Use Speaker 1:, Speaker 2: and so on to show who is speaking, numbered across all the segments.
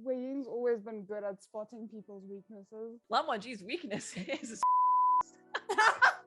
Speaker 1: Wei Ying's always been good at spotting people's weaknesses.
Speaker 2: Wangji's weakness is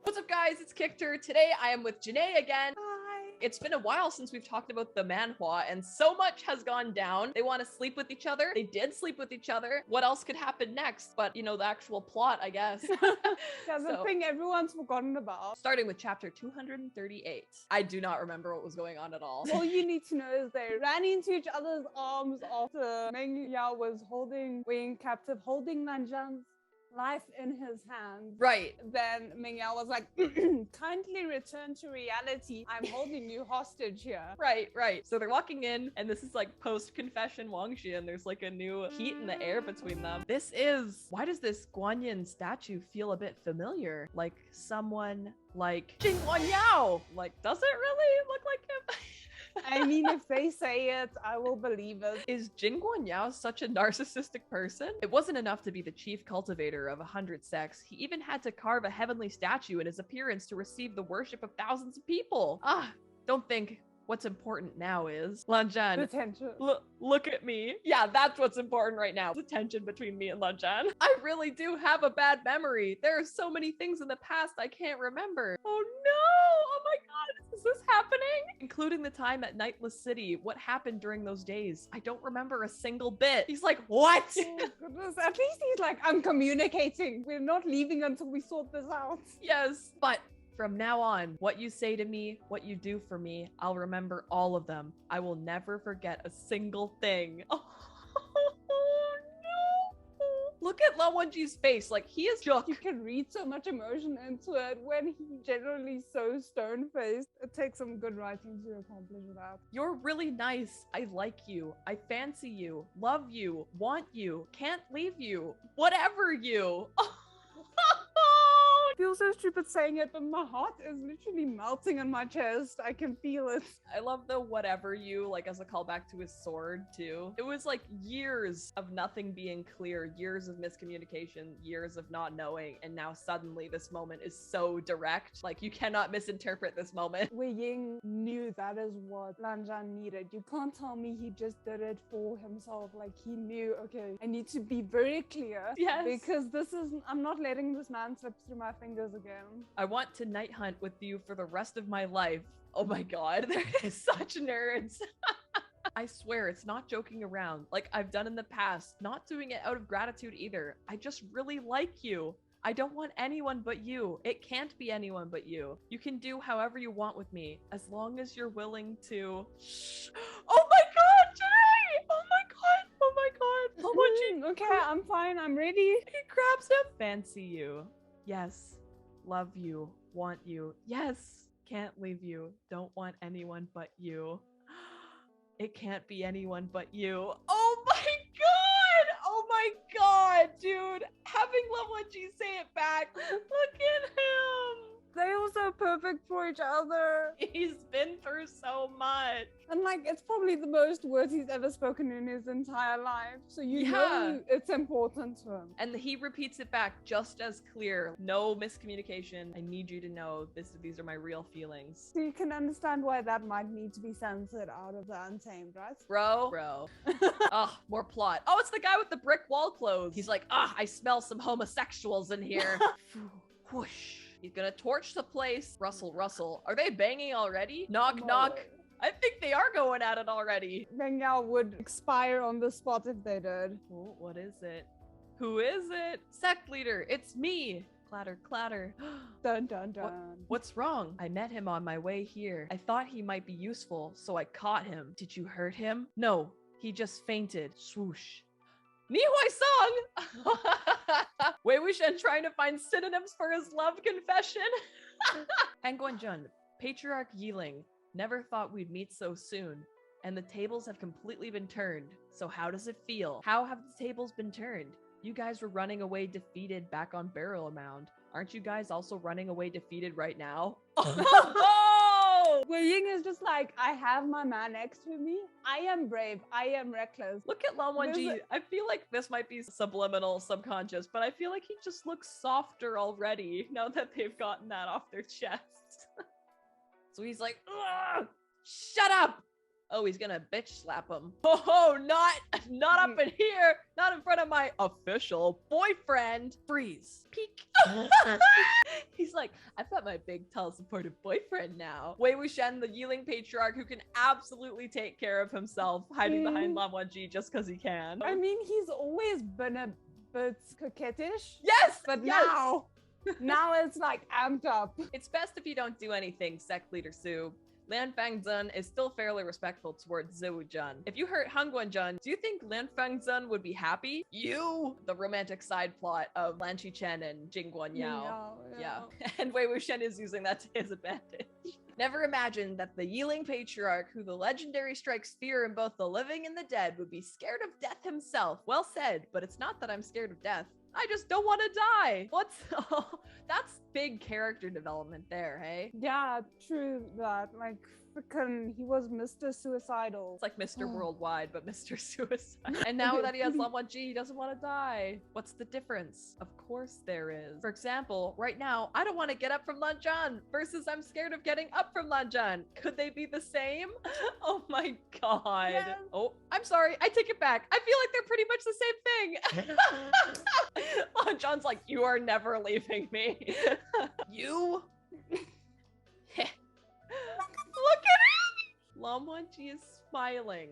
Speaker 2: What's up, guys? It's Kickter. Today I am with Janae again.
Speaker 1: Hi.
Speaker 2: It's been a while since we've talked about the manhwa, and so much has gone down. They want to sleep with each other. They did sleep with each other. What else could happen next? But, you know, the actual plot, I guess.
Speaker 1: Yeah, the
Speaker 2: So,
Speaker 1: thing everyone's forgotten about.
Speaker 2: starting with chapter 238. I do not remember what was going on at all.
Speaker 1: All you need to know is they ran into each other's arms after Meng Yao was holding Wei Ying captive, holding Lan Zhan's life in his hands.
Speaker 2: Right.
Speaker 1: Then Meng Yao was like, kindly return to reality. I'm holding you hostage here.
Speaker 2: Right. So they're walking in, and this is like post-confession Wangji, and there's like a new heat in the air between them. Why does this Guanyin statue feel a bit familiar? Like someone like Jing Yao. Like, does it really look like him?
Speaker 1: I mean, if they say it, I will believe it.
Speaker 2: Is Jing Yao such a narcissistic person? It wasn't enough to be the chief cultivator of 100 sects. He even had to carve a heavenly statue in his appearance to receive the worship of thousands of people. Don't think what's important now is Lan Zhan.
Speaker 1: The tension.
Speaker 2: Look at me. Yeah, that's what's important right now. The tension between me and Lan Zhan. I really do have a bad memory. There are so many things in the past I can't remember. Oh no! Oh my god, is this happening? Including the time at Nightless City. What happened during those days? I don't remember a single bit. He's like, what?
Speaker 1: Oh, goodness. At least he's like, I'm communicating. We're not leaving until we sort this out.
Speaker 2: Yes, but from now on, what you say to me, what you do for me, I'll remember all of them. I will never forget a single thing. Oh, no. Look at Wangji's face. Like, he is shook.
Speaker 1: You can read so much emotion into it when he's generally so stone-faced. It takes some good writing to accomplish that.
Speaker 2: You're really nice. I like you. I fancy you. Love you. Want you. Can't leave you. Whatever you.
Speaker 1: I feel so stupid saying it, but my heart is literally melting in my chest. I can feel it.
Speaker 2: I love the whatever you, like, as a callback to his sword too. It was like years of nothing being clear, years of miscommunication, years of not knowing, and now suddenly this moment is so direct. Like, you cannot misinterpret this moment.
Speaker 1: Wei Ying knew that is what Lan Zhan needed. You can't tell me he just did it for himself. Like, he knew, okay, I need to be very clear.
Speaker 2: Yes.
Speaker 1: Because I'm not letting this man slip through my fingers again.
Speaker 2: I want to night hunt with you for the rest of my life. Oh my god, they're such nerds. I swear, it's not joking around like I've done in the past, not doing it out of gratitude either. I just really like you. I don't want anyone but you. It can't be anyone but you. You can do however you want with me, as long as you're willing to. Oh my god, Jay! Oh my god! Oh my god! Oh my god!
Speaker 1: Okay, I'm fine. I'm ready.
Speaker 2: He grabs him. Fancy you. Yes. Love you. Want you. Yes. Can't leave you. Don't want anyone but you. It can't be anyone but you. Oh my god! Oh my god, dude! Having Wangji say it back. Look at him!
Speaker 1: They are so perfect for each other.
Speaker 2: He's been through so much.
Speaker 1: And like, it's probably the most words he's ever spoken in his entire life. So you know it's important to him.
Speaker 2: And he repeats it back just as clear. No miscommunication. I need you to know these are my real feelings.
Speaker 1: So you can understand why that might need to be censored out of the Untamed, right?
Speaker 2: Bro. Oh, more plot. Oh, it's the guy with the brick wall clothes. He's like, I smell some homosexuals in here. Whoosh. He's gonna torch the place. Rustle. Are they banging already? Knock. I think they are going at it already.
Speaker 1: Meng Yao would expire on the spot if they did.
Speaker 2: Oh, what is it? Who is it? Sect leader, it's me. Clatter.
Speaker 1: Dun dun dun.
Speaker 2: What's wrong? I met him on my way here. I thought he might be useful, so I caught him. Did you hurt him? No, he just fainted. Swoosh. Nihoi Song! Wei Wuxian trying to find synonyms for his love confession. Hanguanjun, Patriarch Yiling, never thought we'd meet so soon. And the tables have completely been turned. So how does it feel? How have the tables been turned? You guys were running away defeated back on Barrel Mound. Aren't you guys also running away defeated right now? Oh!
Speaker 1: Wei Ying is just like, I have my man next to me. I am brave. I am reckless.
Speaker 2: Look at Wangji. I feel like this might be subliminal, subconscious, but I feel like he just looks softer already now that they've gotten that off their chest. So he's like, ugh, shut up. Oh, he's gonna bitch slap him. Oh, not up in here. Not in front of my official boyfriend. Freeze. Peek. He's like, I've got my big, tall, supportive boyfriend now. Wei Wuxian, the Yiling patriarch who can absolutely take care of himself, hiding behind Lan Wangji just because he can.
Speaker 1: I mean, he's always been a bit coquettish.
Speaker 2: Yes!
Speaker 1: But
Speaker 2: yes!
Speaker 1: now it's like amped up.
Speaker 2: It's best if you don't do anything, sect leader Su. Lan Fangzhen is still fairly respectful towards ZHAN. If you hurt Hangguanzhen, do you think Lan Fangzhen would be happy? You! The romantic side plot of Lan Qichen and Jingguan Yao. Yeah. And Wei Wuxian is using that to his advantage. Never imagined that the Yiling patriarch, who the legendary strikes fear in both the living and the dead, would be scared of death himself. Well said, but it's not that I'm scared of death. I just don't want to die. That's big character development there, hey?
Speaker 1: Yeah, true that. Like, freaking, he was Mr. Suicidal.
Speaker 2: It's like Mr. Worldwide, but Mr. Suicide. And now that he has Lan Wangji, he doesn't want to die. What's the difference? Of course there is. For example, right now, I don't want to get up from Lan Zhan versus I'm scared of getting up from Lan Zhan. Could they be the same? Oh my god. Yes. Oh, I'm sorry. I take it back. I feel like they're pretty much the same thing. Lan Zhan's like, you are never leaving me. You? Look at him! Lan Wangji is smiling.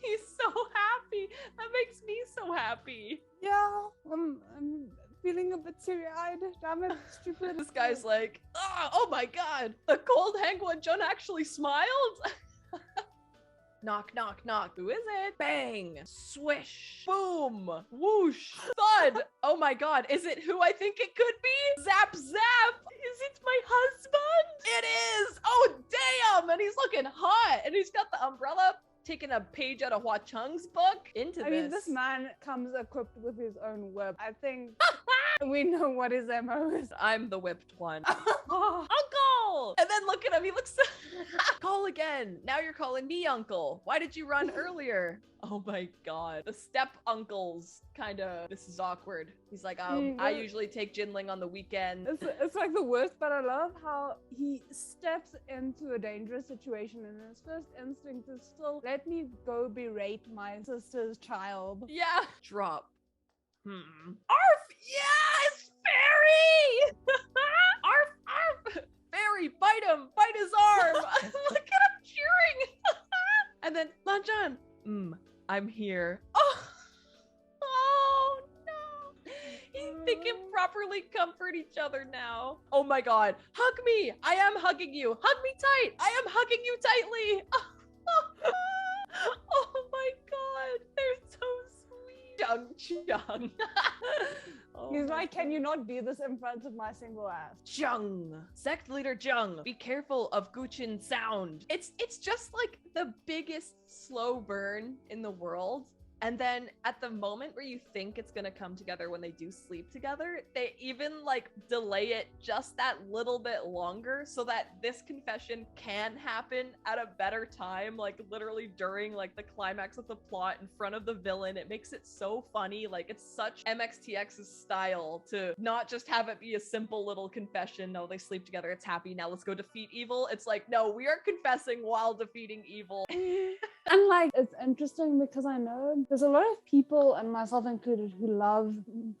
Speaker 2: He's so happy. That makes me so happy.
Speaker 1: Yeah, I'm feeling a bit teary-eyed. Damn it, stupid.
Speaker 2: This guy's like, oh my god, the cold Hangguanzhen actually smiled? Knock, knock, knock. Who is it? Bang! Swish! Boom! Whoosh! Thud! Oh my god, is it who I think it could be? Zap zap! Is it my husband? It is! Oh damn! And he's looking hot! And he's got the umbrella, taking a page out of Hua Cheng's book. I
Speaker 1: mean, this man comes equipped with his own whip. I think we know what his MO is.
Speaker 2: I'm the whipped one. Uncle! And then look at him, he looks so call again. Now you're calling me uncle. Why did you run earlier? Oh my god. The step uncles kinda, this is awkward. He's like, I usually take Jinling on the weekend.
Speaker 1: It's like the worst, but I love how he steps into a dangerous situation and his first instinct is still, let me go berate my sister's child.
Speaker 2: Yeah. Drop. Arf! Yes! Fairy! Arf! Arf! Fairy! Bite him! Bite his arm! Look at him cheering! And then, Lan Zhan, I'm here. Oh no! They can properly comfort each other now. Oh my god. Hug me! I am hugging you! Hug me tight! I am hugging you tightly! Oh my god. They're so sweet. Chung.
Speaker 1: He's like, can you not do this in front of my single ass?
Speaker 2: Zhang, sect leader Zhang, be careful of Guqin sound. It's just like the biggest slow burn in the world. And then at the moment where you think it's gonna come together when they do sleep together, they even like delay it just that little bit longer so that this confession can happen at a better time, like literally during like the climax of the plot in front of the villain. It makes it so funny. Like it's such MXTX's style to not just have it be a simple little confession. No, they sleep together. It's happy. Now let's go defeat evil. It's like, no, we are confessing while defeating evil.
Speaker 1: And like, it's interesting because I know there's a lot of people, and myself included, who love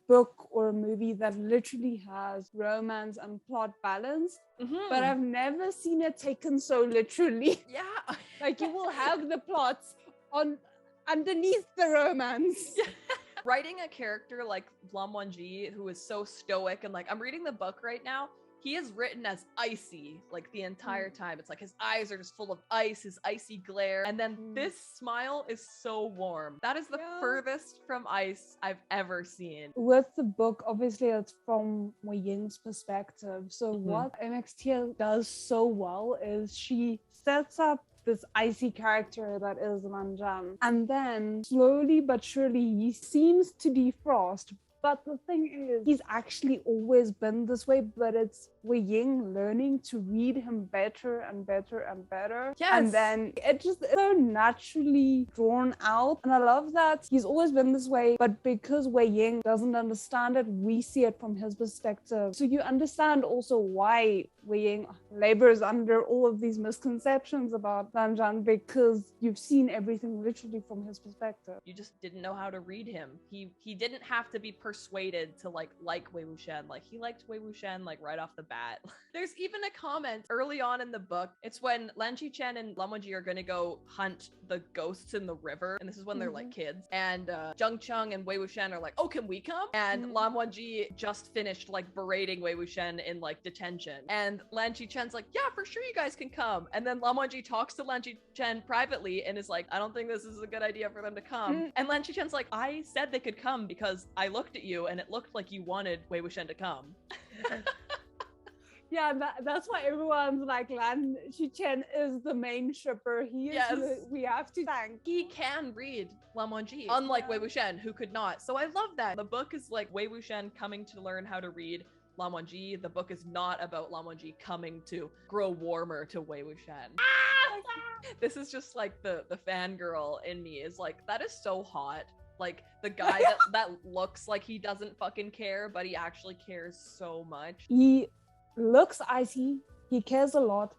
Speaker 1: book or a movie that literally has romance and plot balance, but I've never seen it taken so literally.
Speaker 2: Yeah.
Speaker 1: Like you will have the plots underneath the romance.
Speaker 2: Writing a character like Lan Wangji, who is so stoic, and like, I'm reading the book right now, he is written as icy, like the entire time. It's like his eyes are just full of ice, his icy glare. And then this smile is so warm. That is the furthest from ice I've ever seen.
Speaker 1: With the book, obviously it's from Wei Ying's perspective. So what MXT does so well is she sets up this icy character that is Lan Zhan. And then slowly but surely he seems to defrost. But the thing is, he's actually always been this way, but it's Wei Ying learning to read him better and better and better.
Speaker 2: Yes.
Speaker 1: And then it just is so naturally drawn out. And I love that he's always been this way, but because Wei Ying doesn't understand it, we see it from his perspective. So you understand also why Wei Ying labors under all of these misconceptions about ZHAN, because you've seen everything literally from his perspective.
Speaker 2: You just didn't know how to read him. He didn't have to be persuaded to like Wei Wuxian. Like he liked Wei Wuxian like right off the bat. There's even a comment early on in the book. It's when Lan Qichen and Lan Wangji are gonna go hunt the ghosts in the river, and this is when they're like kids. And Zheng Cheng and Wei Wuxian are like, "Oh, can we come?" And Lan Wangji just finished like berating Wei Wuxian in like detention, and Lan Qichen's like, "Yeah, for sure you guys can come." And then Lan Wangji talks to Lan Qichen privately and is like, "I don't think this is a good idea for them to come." And Lan Qichen's like, "I said they could come because I looked at you and it looked like you wanted Wei Wuxian to come."
Speaker 1: Yeah, that's why everyone's like, Lan Qichen is the main shipper. He is who we have to thank.
Speaker 2: He can read Lan Wangji, unlike Wei Wuxian, who could not. So I love that. The book is like Wei Wuxian coming to learn how to read Lan Wangji. The book is not about Lan Wangji coming to grow warmer to Wei Wuxian. This is just like the fangirl in me is like, that is so hot. Like the guy that looks like he doesn't fucking care, but he actually cares so much.
Speaker 1: He looks icy, he cares a lot,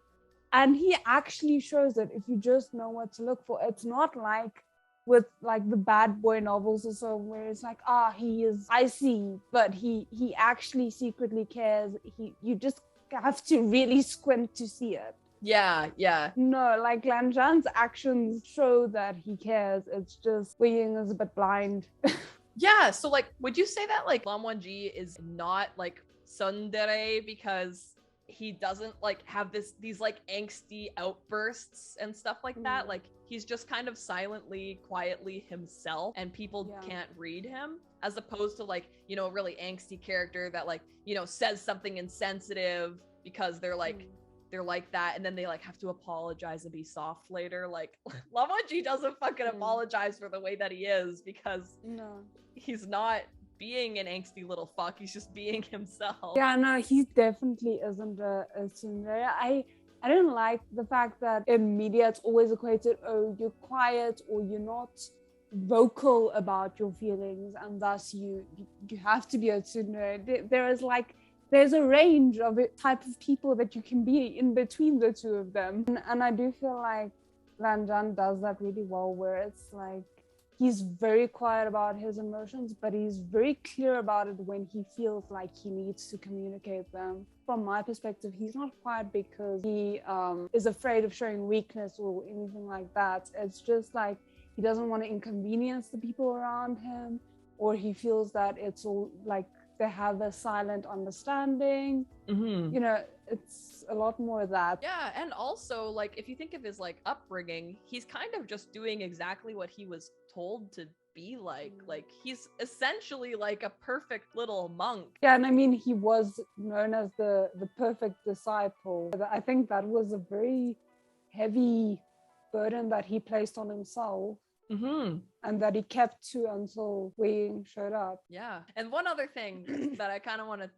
Speaker 1: and he actually shows it if you just know what to look for. It's not like with like the bad boy novels or so where it's like, he is icy, but he actually secretly cares. You just have to really squint to see it.
Speaker 2: Yeah.
Speaker 1: No, like Lan Zhan's actions show that he cares. It's just Wei Ying is a bit blind.
Speaker 2: Yeah, so like, would you say that like Lan Wangji is not like tsundere because he doesn't like have these like angsty outbursts and stuff like that? Like he's just kind of silently, quietly himself, and people can't read him, as opposed to like, you know, a really angsty character that like, you know, says something insensitive because they're like they're like that, and then they like have to apologize and be soft later. Like Lan Wangji doesn't fucking apologize for the way that he is, because he's not being an angsty little fuck, he's just being himself.
Speaker 1: Yeah, no, he definitely isn't a tsundere. I don't like the fact that in media it's always equated, oh, you're quiet or you're not vocal about your feelings, and thus you have to be a tsundere. There's a range of type of people that you can be in between the two of them. And I do feel like Lan Zhan does that really well, where it's like, he's very quiet about his emotions, but he's very clear about it when he feels like he needs to communicate them. From my perspective, he's not quiet because he is afraid of showing weakness or anything like that. It's just like, he doesn't want to inconvenience the people around him, or he feels that it's all like, they have a silent understanding. You know, it's a lot more of that.
Speaker 2: Yeah, and also like if you think of his like upbringing, he's kind of just doing exactly what he was told to be like he's essentially like a perfect little monk.
Speaker 1: Yeah, and I mean, he was known as the perfect disciple. I think that was a very heavy burden that he placed on himself. And that he kept to until Wei Ying showed up.
Speaker 2: Yeah, and one other thing that I kind of want to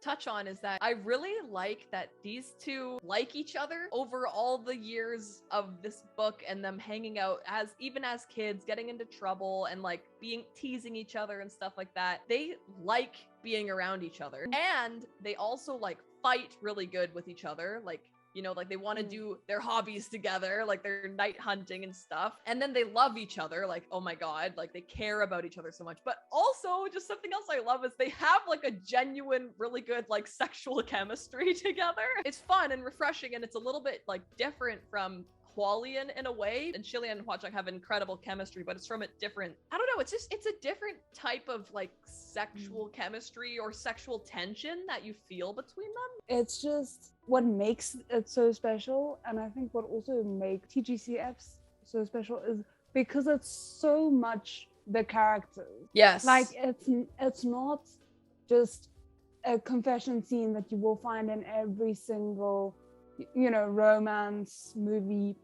Speaker 2: touch on is that I really like that these two like each other over all the years of this book, and them hanging out even as kids, getting into trouble and like teasing each other and stuff like that. They like being around each other, and they also like fight really good with each other. Like, you know, like they want to do their hobbies together, like their night hunting and stuff. And then they love each other. Like, oh my God, like they care about each other so much. But also just something else I love is they have like a genuine, really good, like sexual chemistry together. It's fun and refreshing. And it's a little bit like different from Hualien in a way, and Shilian and Huacheng have incredible chemistry, but it's from a different, I don't know, it's a different type of like sexual chemistry or sexual tension that you feel between them.
Speaker 1: It's just what makes it so special, and I think what also makes TGCFs so special is because it's so much the characters.
Speaker 2: Yes.
Speaker 1: Like it's not just a confession scene that you will find in every single, you know, romance movie.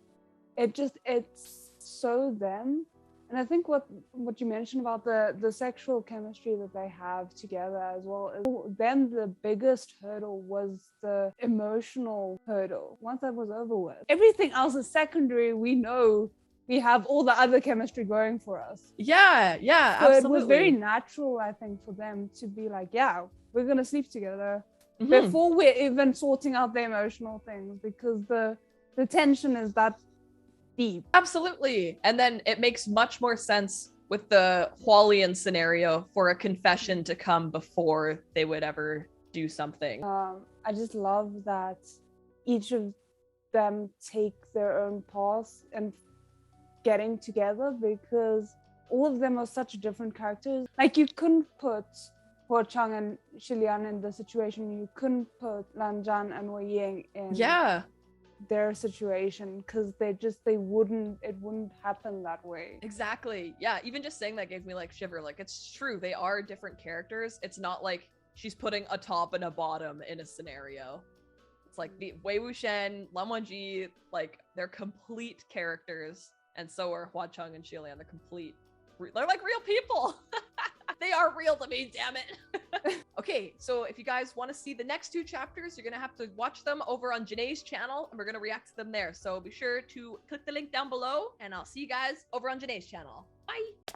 Speaker 1: It's so them, And I think what you mentioned about the sexual chemistry that they have together as well, then the biggest hurdle was the emotional hurdle. Once that was over with, everything else is secondary. We know we have all the other chemistry going for us.
Speaker 2: Yeah,
Speaker 1: So
Speaker 2: absolutely.
Speaker 1: it was very natural, I think, for them to be like, yeah, we're gonna sleep together before we're even sorting out the emotional things, because the tension is that deep.
Speaker 2: Absolutely. And then it makes much more sense with the Hualian scenario for a confession to come before they would ever do something.
Speaker 1: I just love that each of them take their own paths and getting together, because all of them are such different characters. Like, you couldn't put Huo Chang and Shilian in the situation. You couldn't put Lan Zhan and Wei Ying in their situation, because it wouldn't happen that way.
Speaker 2: Exactly. Yeah, even just saying that gave me like shiver. Like, it's true, they are different characters. It's not like she's putting a top and a bottom in a scenario. It's like the Wei Wuxian, Wangji, like, they're complete characters, and so are Huo Chang and Shilian. They're like real people. They are real to me, damn it. Okay, so if you guys want to see the next 2 chapters, you're gonna have to watch them over on Janae's channel, and we're gonna react to them there. So be sure to click the link down below, and I'll see you guys over on Janae's channel. Bye.